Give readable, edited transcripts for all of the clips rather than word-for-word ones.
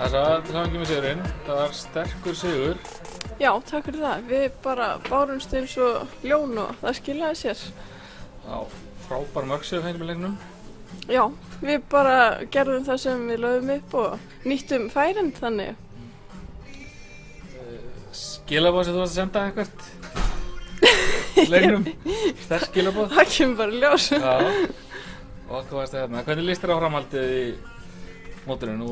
Til hamingju með sigurinn, það var sterkur sigur. Já, takk fyrir það. Við bara bárumst eins og ljón og það skilaði sér. Já, frábær mörk sem við fengum í leiknum. Já, við bara gerðum það sem við lögðum upp og nýttum færin þannig. Skilaboð sem þú varst að senda eitthvað í leiknum, sterk skilaboð. Það kemur bara í ljós. Já, og hvað varst það hérna? Hvernig líst þér á framhaldið í mótinu? Nú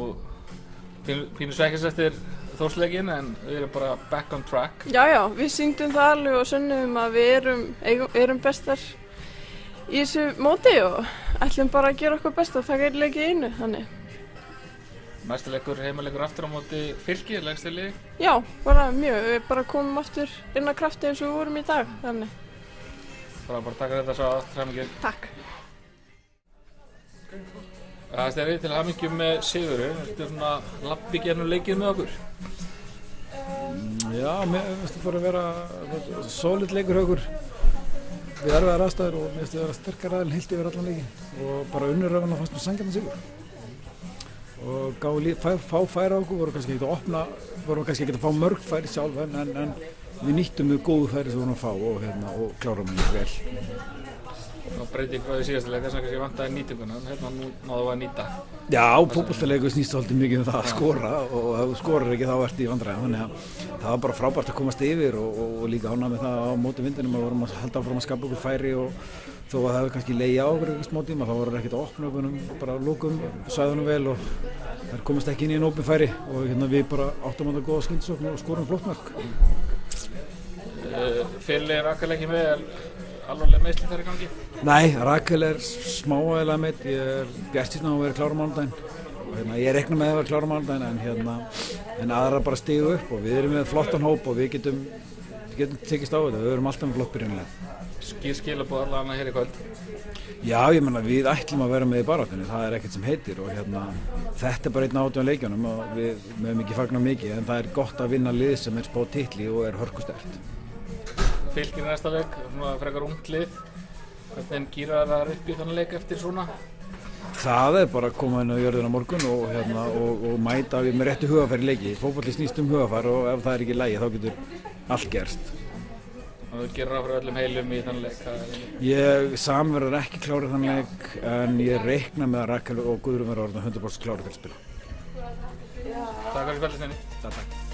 pínu svekkjast eftir Þórsleikinn en við erum bara back on track. Já, við sýndum það alveg og sönnum að við erum bestar í þessu móti og ætlum bara að gera okkur best og taka einn leik í einu, þannig. Næsti leikur, heimaleikur aftur á móti Fylki, lægsta liði? Já, bara mjög. Við bara komum aftur inn á krafti eins og við vorum í dag, þannig. Bara taka þetta svo aftur hamingju. Takk. Steffi, til hamingju með sigurinn, ertu svona labbi gennum leikið með okkur? Já, mér finnst það bara að vera solid leikur hjá okkur við erfiðar aðstæður og mér finnst það að vera sterkar aðeins heilt yfir allan leikin og bara unnuröfuna fannst mér sanngjarnan sigur og gáði fá færi á okkur, vorum kannski ekki að fá mörg færi sjálf en við nýttum við góðu færi sem við vorum að fá og klárum við vel. Það breytir hvað í síðasta leik, þess vegna kannski vantaði nýtinguna, en hérna nú náðu að nýta. Já, fótboltaleikur snýst svolítið mikið um það að skora og ef þú skorar ekki þá ertu í vandræðum, þannig að það var bara frábært að komast yfir og líka ánægð með það á móti vindinum að við vorum að halda áfram að skapa okkur færi og þó að það hefði kannski legið á okkur eitthvað smá tíma þá voru ekkert að opna okkur bara lokum svæðunum vel og þær komast ekki inn í einn opin færi og við bara áttum að góða skyndisókn og skorum flott mörk. Fyrir Rakel ekki með alvarleg meiðsli þar í gangi? Nei, Rakel smávægilega meidd, ég bjartsýnn á að vera klár á mánudaginn og ég reikna með að vera klár á mánudaginn en aðra bara stigu upp og við erum með flottan hóp og við getum tekist á þetta, við erum alltaf með flott byrjunlega. Skýr skilaboð allavega hér í kvöld? Já, ég menna við ætlum að vera með í baráttunni, það ekkert sem heitir og þetta bara einn átján leikjunum og við mögum ekki fagna mikið en það gott að vinna lið sem spáð titli og hörkusterkt. Fylkir næsta leik, svona frekar ungt lið. Hvernig gýrar það upp í þannig leik eftir svona? Það bara að koma inn á jörðina morgun og mæta við með réttu hugafæri leiki. Fótbolti snýst hugafær og ef það ekki í lagi þá getur allt gerst. Og þú gerir ráð fyrir öllum heilum í þannig leik? Ég verður ekki klárið þannig leik en ég reikna með að Rakel og Guðrún verður orðin 100% klárið til að spila. Takk fyrir spillistinni. Takk.